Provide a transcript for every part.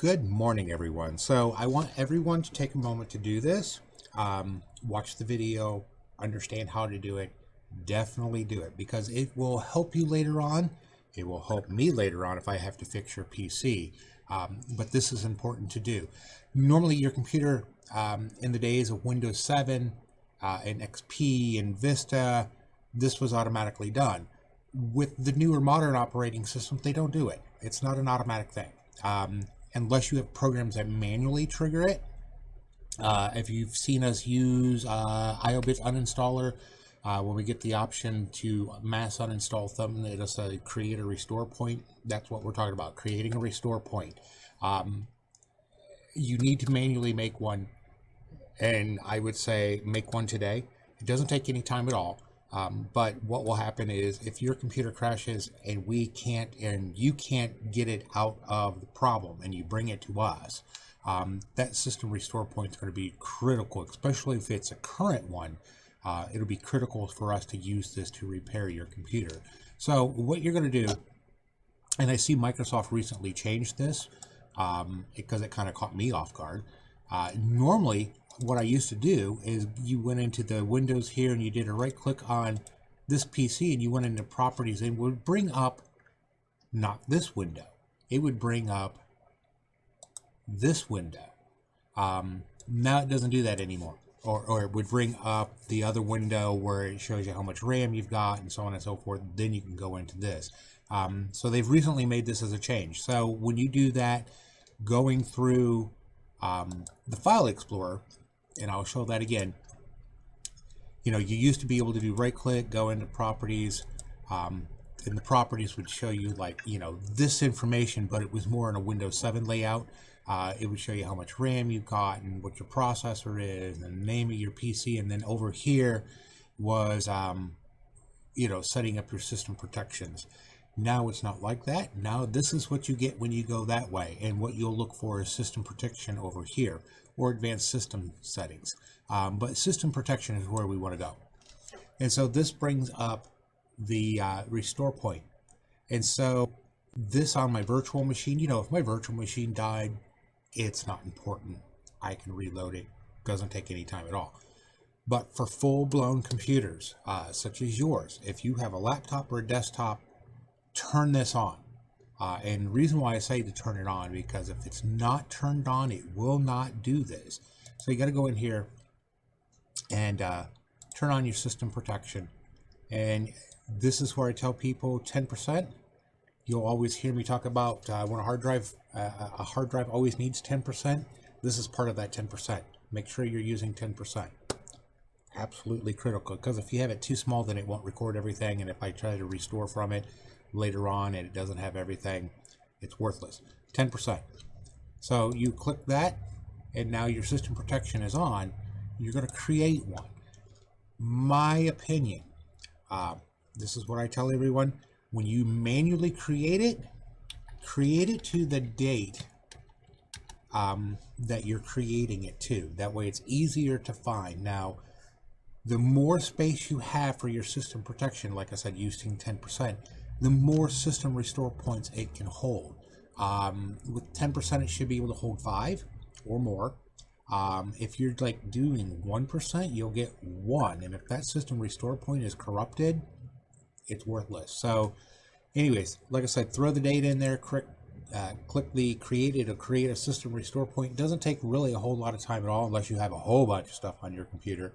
Good morning, everyone. So I want everyone to take a moment to do this. Watch the video, understand how to do it. Definitely do it because it will help you later on. It will help me later on if I have to fix your PC. But this is important to do. Normally, your computer in the days of Windows 7 and XP and Vista, this was automatically done. With the newer modern operating systems, they don't do it. It's not an automatic thing. Unless you have programs that manually trigger it. If you've seen us use IOBits uninstaller, when we get the option to mass uninstall something, it'll say create a restore point. That's what we're talking about, creating a restore point. You need to manually make one, and I would say make one today. It doesn't take any time at all. But what will happen is if your computer crashes and you can't get it out of the problem and you bring it to us, that system restore point is going to be critical, especially if it's a current one. It'll be critical for us to use this to repair your computer. So what you're going to do, and I see Microsoft recently changed this because it kind of caught me off guard. Normally, what I used to do is you went into the Windows here and you did a right click on this PC and you went into properties and it would bring up not this window. It would bring up this window. Now it doesn't do that anymore. Or it would bring up the other window where it shows you how much RAM you've got and so on and so forth. Then you can go into this. So they've recently made this as a change. So when you do that, going through the File Explorer, and I'll show that again. You used to be able to do right click, go into properties, and the properties would show you this information, but it was more in a Windows 7 layout. It would show you how much RAM you've got and what your processor is and the name of your PC. And then over here was, setting up your system protections. Now it's not like that. Now this is what you get when you go that way. And what you'll look for is system protection over here or advanced system settings. But system protection is where we want to go. And so this brings up the restore point. And so this on my virtual machine, if my virtual machine died, it's not important. I can reload it. Doesn't take any time at all. But for full-blown computers, such as yours, if you have a laptop or a desktop, turn this on. And the reason why I say to turn it on, because if it's not turned on, it will not do this. So you got to go in here and turn on your system protection. And this is where I tell people 10%. You'll always hear me talk about when a hard drive always needs 10%. This is part of that 10%. Make sure you're using 10%. Absolutely critical, because if you have it too small, then it won't record everything. And if I try to restore from it later on and it doesn't have everything, it's worthless. 10%. So you click that, and now your system protection is on. You're going to create one. My opinion, this is what I tell everyone: when you manually create it to the date that you're creating it to. That way it's easier to find. Now, the more space you have for your system protection, like I said, using 10%, the more system restore points it can hold. With 10%, it should be able to hold 5 or more. If you're doing 1%, you'll get 1. And if that system restore point is corrupted, it's worthless. So anyways, like I said, throw the data in there, click the create to create a system restore point. It doesn't take really a whole lot of time at all unless you have a whole bunch of stuff on your computer.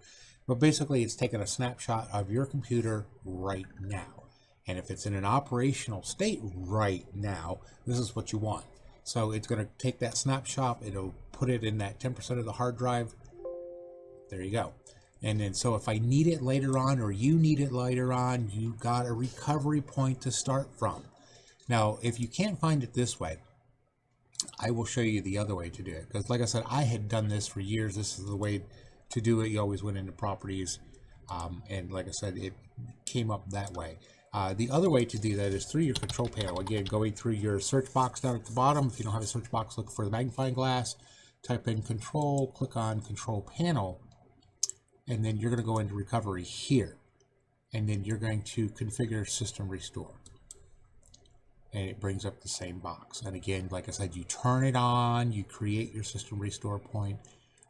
But basically, it's taking a snapshot of your computer right now. And if it's in an operational state right now, this is what you want. So it's going to take that snapshot. It'll put it in that 10% of the hard drive. There you go. And then so if I need it later on, or you need it later on, you've got a recovery point to start from. Now, if you can't find it this way, I will show you the other way to do it. Because like I said, I had done this for years. This is the way to do it. You always went into properties. And like I said, it came up that way. The other way to do that is through your control panel. Again, going through your search box down at the bottom. If you don't have a search box, look for the magnifying glass. Type in control, click on control panel. And then you're going to go into recovery here. And then you're going to configure system restore. and it brings up the same box. And again, like I said, you turn it on, you create your system restore point,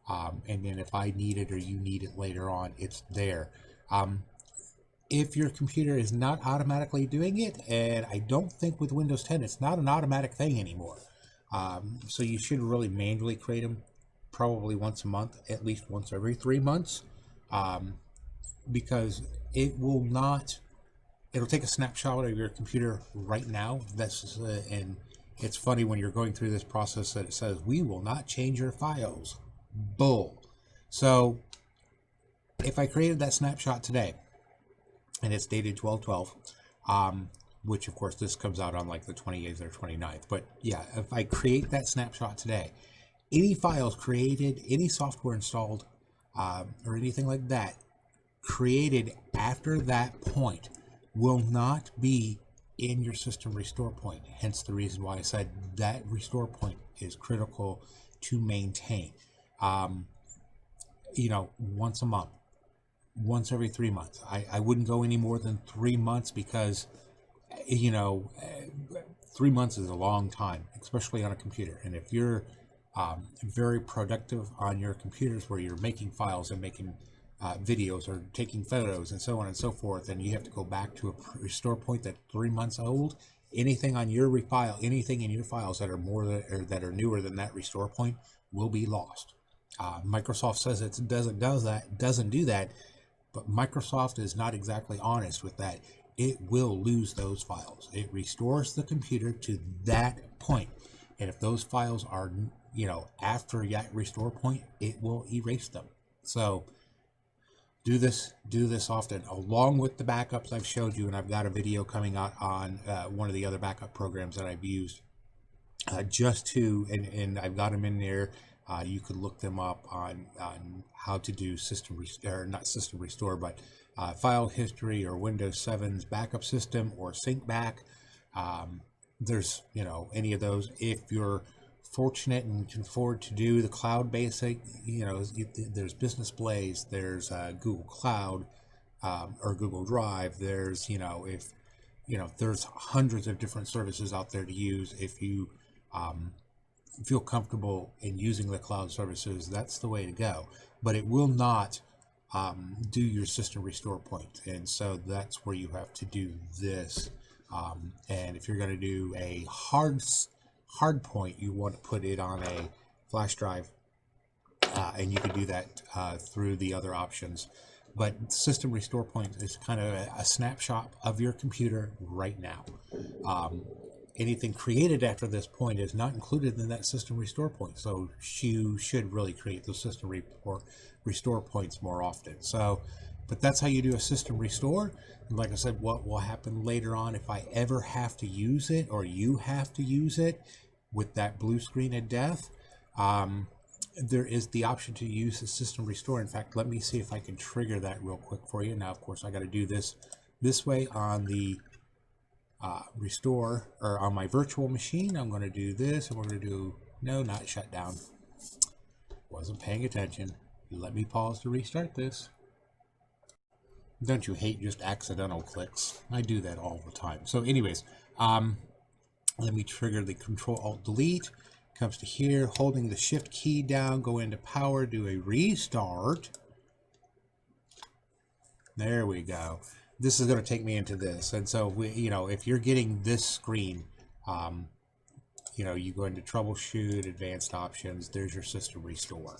and then if I need it or you need it later on, it's there. If your computer is not automatically doing it, and I don't think with Windows 10 it's not an automatic thing anymore, so you should really manually create them probably once a month, at least once every 3 months, because it will not, it'll take a snapshot of your computer right now. That's and it's funny when you're going through this process that it says we will not change your files. Bull. So if I created that snapshot today, and it's dated 12/12, which of course this comes out on like the 28th or 29th, but yeah, if I create that snapshot today, any files created, any software installed, or anything like that created after that point will not be in your system restore point. Hence the reason why I said that restore point is critical to maintain. Once a month, once every 3 months. I wouldn't go any more than 3 months because, 3 months is a long time, especially on a computer. And if you're very productive on your computers where you're making files and making videos or taking photos and so on and so forth, and you have to go back to a restore point that's 3 months old, anything on your file, anything in your files that are that are newer than that restore point will be lost. Microsoft says it doesn't do that, but Microsoft is not exactly honest with that. It will lose those files. It restores the computer to that point, and if those files are after that restore point, it will erase them. So do this often, along with the backups I've showed you, and I've got a video coming out on one of the other backup programs that I've used, and I've got them in there. You could look them up on how to do not system restore, but file history or Windows 7's backup system or sync back. There's any of those. If you're fortunate and can afford to do the cloud basic, there's Business Blaze, there's Google Cloud or Google Drive. There's there's hundreds of different services out there to use. If you feel comfortable in using the cloud services, that's the way to go. But it will not do your system restore point, and so that's where you have to do this. And if you're going to do a hard point, you want to put it on a flash drive, and you can do that through the other options. But system restore point is kind of a snapshot of your computer right now. Anything created after this point is not included in that system restore point, so you should really create those system restore points more often. So, but that's how you do a system restore. And like I said, what will happen later on if I ever have to use it, or you have to use it with that blue screen of death, there is the option to use the system restore. In fact, let me see if I can trigger that real quick for you. Now, of course, I got to do this way on the restore, or on my virtual machine. I'm going to do this, and we're going to do not shut down. Wasn't paying attention. Let me pause to restart this. Don't you hate just accidental clicks? I do that all the time. So anyways, let me trigger the Control-Alt-Delete. Comes to here, holding the Shift key down, go into power, do a restart. There we go. This is going to take me into this. And so, if you're getting this screen, you go into troubleshoot, advanced options, there's your system restore.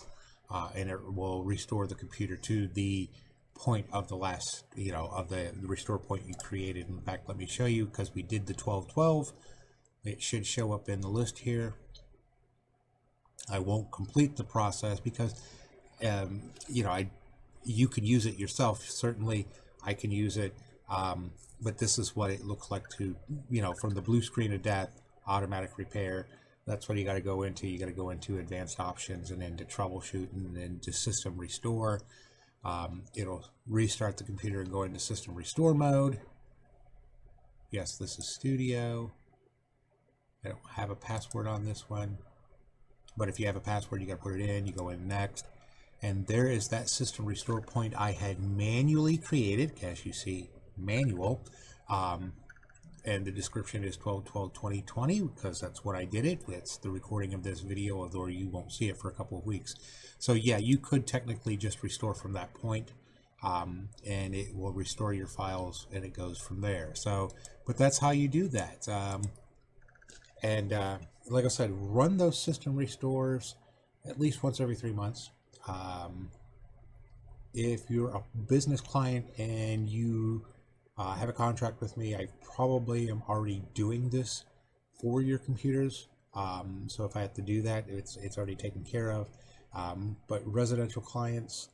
And it will restore the computer to the point of the last, of the restore point you created. In fact, let me show you, because we did the 12/12. It should show up in the list here. I won't complete the process because, you could use it yourself. Certainly, I can use it, but this is what it looks like to, from the blue screen of death, automatic repair. That's what you got to go into. You got to go into advanced options, and then to troubleshoot, and then to system restore. It'll restart the computer and go into system restore mode. Yes, this is Studio. I don't have a password on this one, but if you have a password, you got to put it in. You go in next, and there is that system restore point I had manually created. As you see, manual. and the description is 12/12/2020 because that's when I did it. It's the recording of this video, although you won't see it for a couple of weeks. So yeah, you could technically just restore from that point, and it will restore your files, and it goes from there. So, but that's how you do that. Like I said, run those system restores at least once every 3 months. If you're a business client and you have a contract with me, I probably am already doing this for your computers. So if I have to do that, it's already taken care of. But residential clients,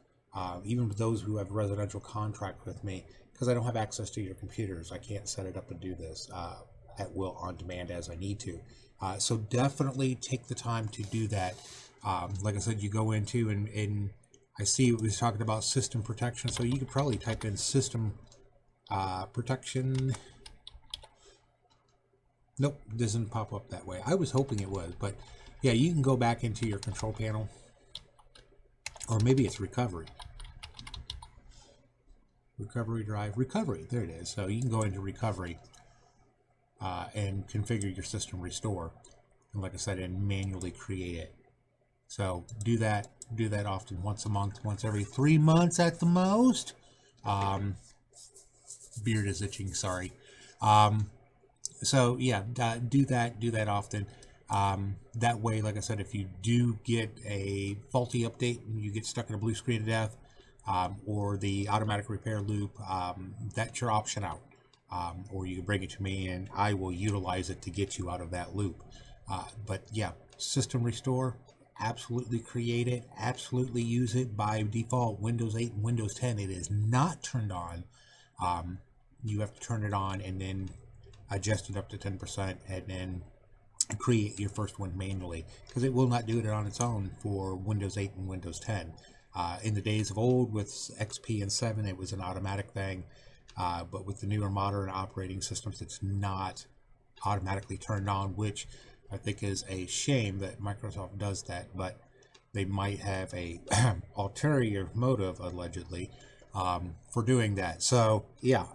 even those who have residential contract with me, because I don't have access to your computers, I can't set it up and do this at will on demand as I need to. So definitely take the time to do that. Like I said, you go into and I see it was talking about system protection, so you could probably type in system protection. Nope, doesn't pop up that way. I was hoping it was, but yeah, you can go back into your control panel, or maybe it's recovery. Recovery drive, recovery, there it is. So you can go into recovery and configure your system restore, and like I said, and manually create it. So do that often, once a month, once every 3 months at the most. Beard is itching, sorry. So yeah, do that often. That way, like I said, if you do get a faulty update and you get stuck in a blue screen of death, or the automatic repair loop, that's your option out. Or you can bring it to me and I will utilize it to get you out of that loop. But yeah, system restore, absolutely create it, absolutely use it. By default, Windows 8 and Windows 10, it is not turned on. You have to turn it on and then adjust it up to 10% and then create your first one manually, because it will not do it on its own for Windows 8 and Windows 10. In the days of old with XP and 7, it was an automatic thing, but with the newer modern operating systems, it's not automatically turned on, which I think is a shame that Microsoft does that, but they might have a ulterior motive, allegedly, for doing that. So yeah,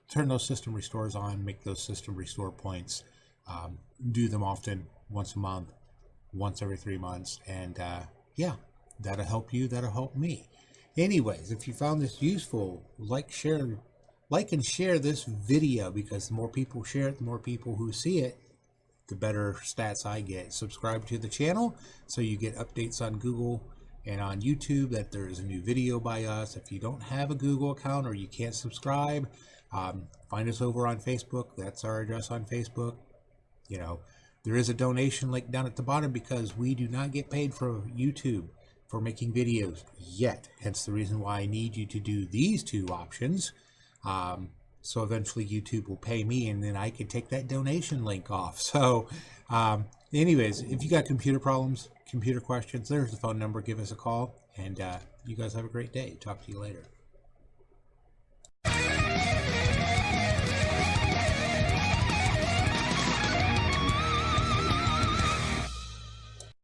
turn those system restores on, make those system restore points, do them often, once a month, once every 3 months, and yeah, that'll help you, that'll help me. Anyways, if you found this useful, like and share this video, because the more people share it, the more people who see it, the better stats I get. Subscribe to the channel so you get updates on Google and on YouTube that there is a new video by us. If you don't have a Google account or you can't subscribe, find us over on Facebook. That's our address on Facebook. You know, there is a donation link down at the bottom, because we do not get paid for YouTube for making videos yet. Hence the reason why I need you to do these two options. So eventually YouTube will pay me, and then I can take that donation link off. So anyways, if you got computer problems, computer questions, there's the phone number. Give us a call, and you guys have a great day. Talk to you later.